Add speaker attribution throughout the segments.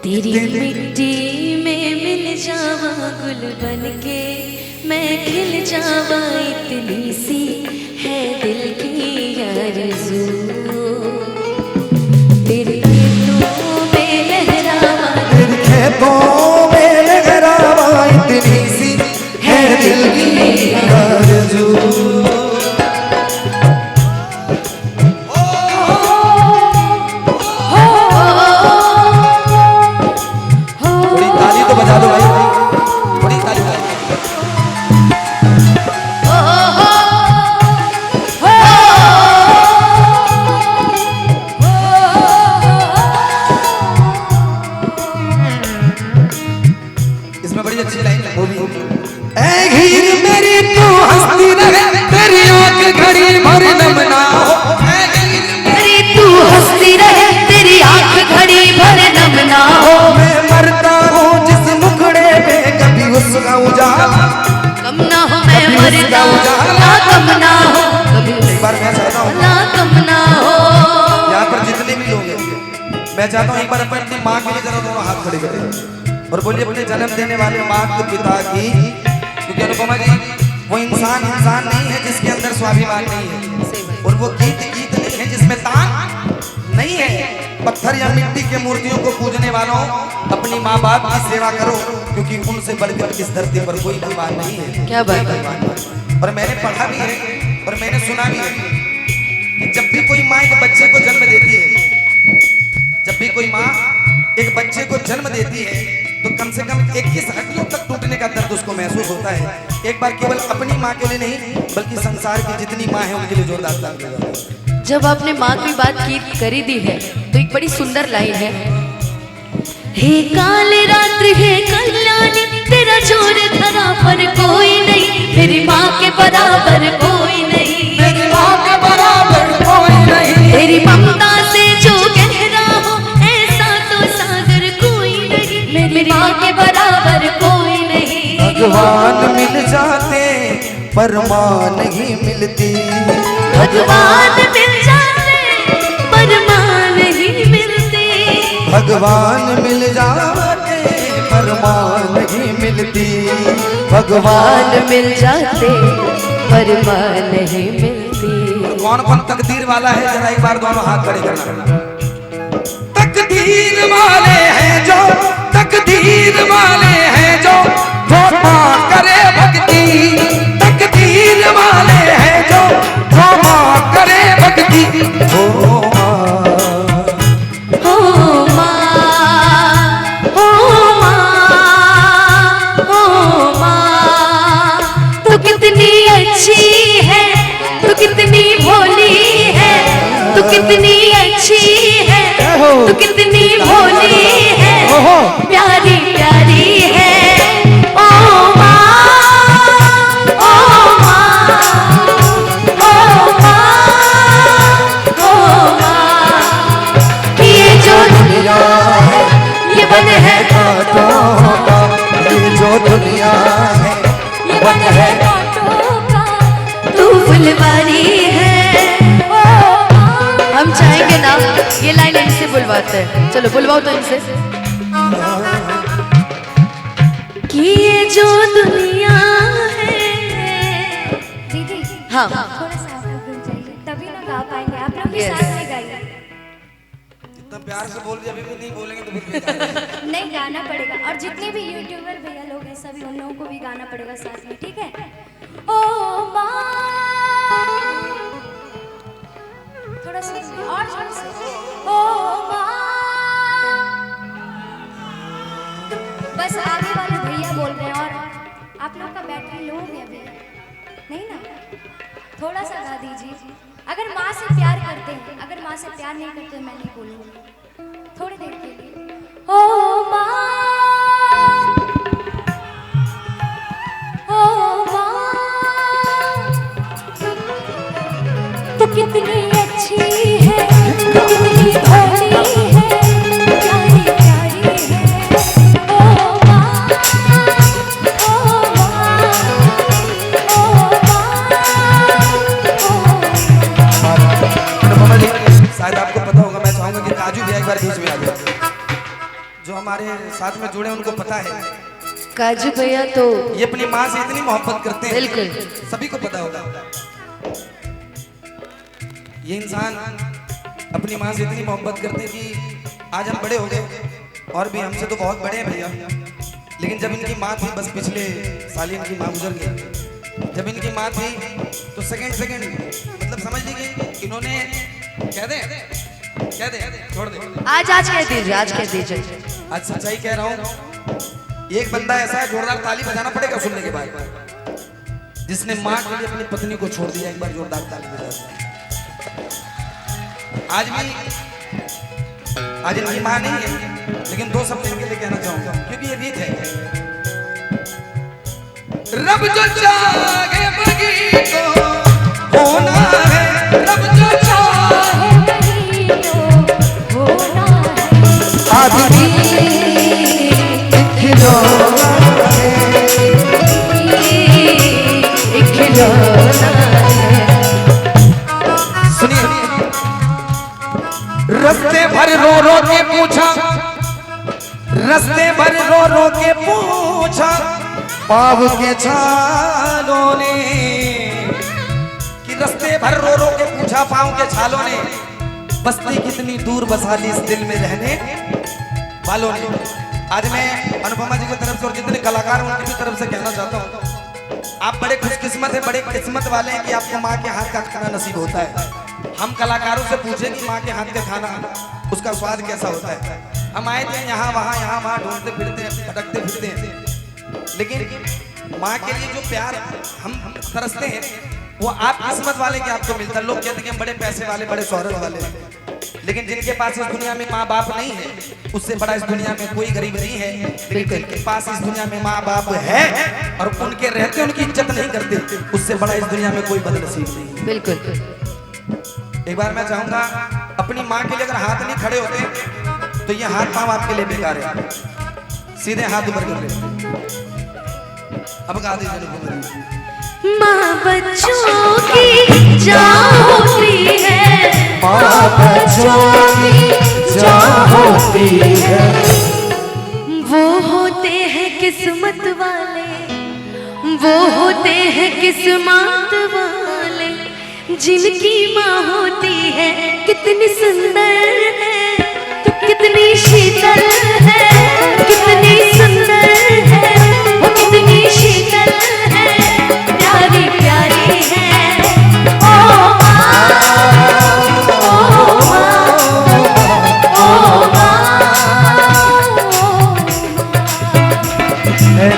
Speaker 1: तेरी मिट्टी में मिल जावा गुल बनके, मैं खिल जावा इतनी सी है दिल की आरज़ू। तेरे खेतों में लहरावा,
Speaker 2: तेरे खेतों में लहरावा इतनी सी है दिल की आरज़ू। बजा दो भाई, बड़ी ताली बजा दो। इसमें बड़ी अच्छी लाइन है, बोली ऐ हीर मेरी तू हंसती रहे, तेरी आंख घड़ी भर नम ना हो। ऐ हीर
Speaker 1: मेरी तू हंसती रहे, तेरी आंख घड़ी भर नम ना हो।
Speaker 2: मैं मरता हूँ जिस मुखड़े पे कभी उसका उजाला
Speaker 1: कम ना हो, मैं मर जाऊं ना कम ना हो, कभी
Speaker 2: एक बार मैं चाहता हूँ
Speaker 1: ना कम ना हो।
Speaker 2: यहाँ पर जितने भी लोग हैं, मैं चाहता हूँ एक बार अपनी माँ के लिए जरा दोनों हाथ खड़े करें और बोलिए अपने जन्म देने वाले माता पिता की। क्योंकि अनुपमा जी वो इंसान नहीं है जिसके अंदर स्वाभिमान नहीं है, और वो गीत नहीं है जिसमें तान नहीं है। पत्थर या मिट्टी के मूर्तियों को पूजने वालों, अपनी माँ बाप की सेवा करो, क्योंकि उनसे बढ़कर इस धरती पर कोई भगवान नहीं है।
Speaker 1: क्या बात है।
Speaker 2: और मैंने पढ़ा भी है और मैंने सुना भी है कि जब भी कोई माँ एक बच्चे को जन्म देती है, जब भी कोई माँ एक बच्चे को जन्म देती है, तो कम से कम 21 हड्डियों तक टूटने का दर्द उसको महसूस होता है। एक बार केवल अपनी माँ के लिए नहीं, बल्कि संसार की जितनी माँ है उनके लिए जोरदार ताली बजाओ।
Speaker 1: जब आपने माँ की बात की करी दी है तो एक बड़ी सुंदर लाइन है। हे काले रात्रि है कल्याणी, तेरा जोर धरा पर कोई नहीं, मेरी माँ के बराबर कोई नहीं,
Speaker 2: मेरी माँ के बराबर कोई नहीं।
Speaker 1: तेरी ममता से जो गहरा हो ऐसा तो सागर कोई नहीं, मेरी माँ के बराबर कोई नहीं।
Speaker 2: भगवान मिल जाते पर माँ नहीं मिलती,
Speaker 1: भगवान मिल जाते पर माँ नहीं मिलती,
Speaker 2: भगवान मिल जाते पर माँ नहीं मिलती, भगवान
Speaker 1: मिल जाते पर माँ नहीं मिलती।
Speaker 2: कौन कौन तकदीर वाला है, जरा एक बार दोनों हाथ खड़े करना। तकदीर वाले हैं जो, तकदीर वाले हैं जो धोखा करे भक्ति, तकदीर वाले हैं जो धोखा करे भक्ति। हो
Speaker 1: माँ, हो माँ, हो माँ, तू कितनी अच्छी है, तू कितनी भोली है, तू कितनी अच्छी है, तू कितनी भोली है, प्यारी प्यारी है। ओ माँ, ओ माँ, ओ माँ, ओ माँ, ये जो दुनिया है ये बन है
Speaker 2: कांटों का, ये जो दुनिया है
Speaker 1: ये बन है कांटों का, तू फुलवारी है। हम चाहेंगे ना ये लाइन इनसे बुलवाते हैं, चलो बुलवाओ तो इनसे। कि ये जो दुनिया है।
Speaker 3: दीदी
Speaker 1: हाँ
Speaker 3: थोड़ा सा आप लोग रुक जाइए, तभी ना गा पाएंगे। आप लोग भी
Speaker 1: Yes.
Speaker 3: साथ में गाइए।
Speaker 2: इतना प्यार से बोल दिया, अभी भी नहीं बोलेंगे तो फिर
Speaker 3: नहीं गाना पड़ेगा, और जितने भी यूट्यूबर भैया लोग हैं सभी उन लोगों को भी गाना पड़ेगा साथ में, ठीक है। ओ माँ, थोड़ा सा और जोर से। ओ माँ, बस आगे वाले भैया बोल रहे हैं, और आप लोग का बैटरी लो हो गया भैया, नहीं ना, थोड़ा सा गा दीजिए। अगर माँ से प्यार करते हैं, अगर माँ से प्यार नहीं करते मैं नहीं बोलूँगी, थोड़ी देर के लिए। ओ माँ, ओ माँ, तू कितनी अच्छी है, तू कितनी भोली है, प्यारी प्यारी है। ओ माँ, ओ माँ, ओ माँ, ओ
Speaker 2: अनुपमा जी, शायद आपको पता होगा, मैं चाहूंगा कि काजू भी एक बार बीच में आ जाए। जो हमारे साथ में जुड़े उनको पता है
Speaker 1: काजू भैया तो
Speaker 2: ये अपनी माँ से इतनी मोहब्बत करते हैं,
Speaker 1: बिल्कुल
Speaker 2: सभी को पता होगा। ये इंसान अपनी माँ से इतनी मोहब्बत करते हैं कि आज हम बड़े हो गए और भी हमसे तो बहुत बड़े हैं भैया, लेकिन जब इनकी माँ थी, बस पिछले साल इनकी माँ गुजर गई, जब इनकी माँ थी तो सेकंड मतलब समझ लीजिए इन्होंने कह दे छोड़ दे,
Speaker 1: आज कह दीजिए, आज कह दीजिए।
Speaker 2: आज सच्चाई कह रहा हूँ। एक बंदा ऐसा है, जोरदार ताली बजाना पड़ेगा सुनने के बाद, जिसने माँ के लिए अपनी पत्नी को छोड़ दिया। एक बार जोरदार ताली बजा। आज इनकी माँ नहीं है, लेकिन दो शब्द इनके लिए कहना चाहूंगा, क्योंकि ये रीत है। रब जो चाहे वही तो होना है, रब जो चाहे
Speaker 3: वही तो होना है।
Speaker 2: आदमी खिलौना है,
Speaker 1: खिलौना है।
Speaker 2: सुनिए, रस्ते भर रो के पूछा, रस्ते भर रो के पूछा पाव के छालों ने, कि रस्ते भर रो के पूछा पाव के छालों ने, बस्ती कितनी दूर बसा ली इस दिल में रहने वालों ने। आज मैं अनुपमा जी की तरफ से और जितने कलाकार हैं उनकी तरफ से कहना चाहता हूँ, आप बड़े खुशकिस्मत हैं, बड़े किस्मत वाले हैं कि आपको माँ के हाथ का खाना नसीब होता है। हम कलाकारों से पूछे कि माँ के हाथ का खाना उसका स्वाद कैसा होता है। हम आए थे यहाँ वहाँ ढूंढते फिरते हैं, भटकते फिरते हैं, लेकिन माँ के लिए जो प्यार हम तरसते हैं वो आप किस्मत वाले के आपको मिलता है। लोग कहते हैं कि हम बड़े पैसे वाले, बड़े शोहरत वाले, लेकिन जिनके पास इस दुनिया में माँ बाप नहीं है, उससे बड़ा इस दुनिया में कोई गरीब नहीं है। लेकिन जिनके पास इस दुनिया में माँ बाप है और उनके रहते उनकी इज्जत नहीं करते, उससे बड़ा इस दुनिया में कोई बदनसीब नहीं है।
Speaker 1: बिल्कुल।
Speaker 2: एक बार मैं चाहूंगा, अपनी माँ के लिए अगर हाथ नहीं खड़े होते तो ये हाथ पांव आपके लिए बेकार है। सीधे हाथ ऊपर कर ले। अब गा दीजिए।
Speaker 1: माँ बच्चों की जान होती है,
Speaker 2: माँ बच्चों की जान होती है।
Speaker 1: वो होते हैं किस्मत वाले, वो होते हैं किस्मत वाले, जिनकी माँ होती है कितनी सुंदर है, तो कितनी शीतल है, कितनी सुंदर है, वो कितनी शीतल है, प्यारी प्यारी है। ओ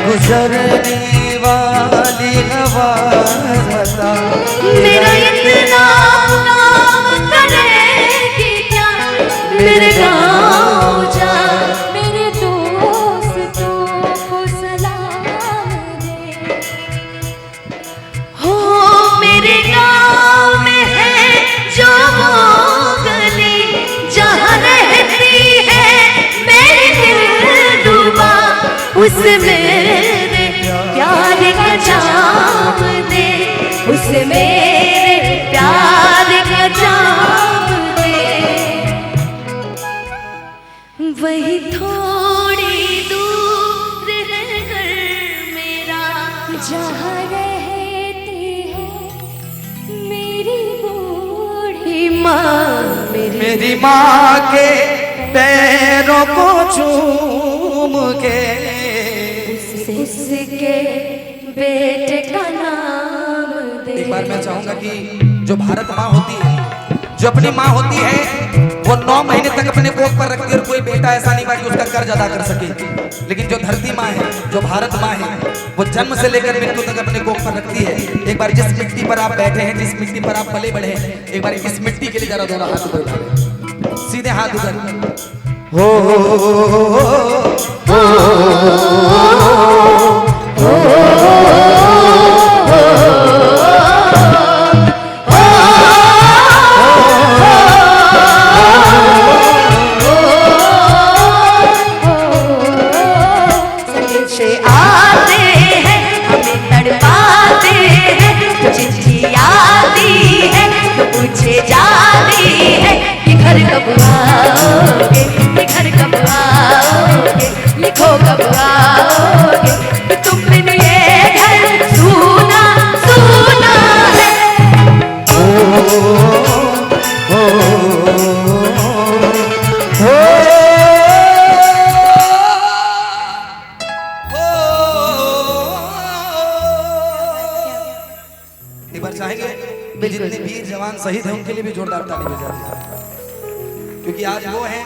Speaker 2: गुजरने वाली हवा बता,
Speaker 1: मेरा इतना काम करेगी क्या, मेरे गाँव जा,
Speaker 3: मेरे दोस्तों को सलाम दे।
Speaker 1: हो मेरे गाँव में है जो वो गली, जहाँ रहती है मेरी दिल डूबा, उसे मेरे प्यार का जाम दे, उसे मेरे प्यार का जाम दे। वही थोड़ी दूर है घर मेरा,
Speaker 3: जहाँ रहती है मेरी बूढ़ी
Speaker 1: माँ
Speaker 2: मेरी माँ के पैरों को चूम के,
Speaker 1: उसके बेटे का नाम दे।
Speaker 2: एक बार मैं चाहूंगा कि जो भारत माँ होती है, जो अपनी माँ होती है, वो 9 महीने तक अपने कोख पर रखती है और कोई बेटा ऐसा नहीं कि उसका कर्ज अदा कर सके। लेकिन जो धरती माँ है, जो भारत माँ है, वो जन्म से लेकर मृत्यु तक अपने कोख पर रखती है। एक बार जिस मिट्टी पर आप बैठे हैं, जिस मिट्टी पर आप पले बढ़े हैं, एक बार इस मिट्टी के लिए जरा दोनों हाथ ऊपर, सीधे हाथ ऊपर।
Speaker 1: जाती है कि घर कब आओगे, कि घर कब आओगे।
Speaker 2: एक बार चाहेंगे कि जितने वीर जवान शहीद हैं उनके लिए भी जोरदार ताली बजा दीजिए, क्योंकि आज वो हैं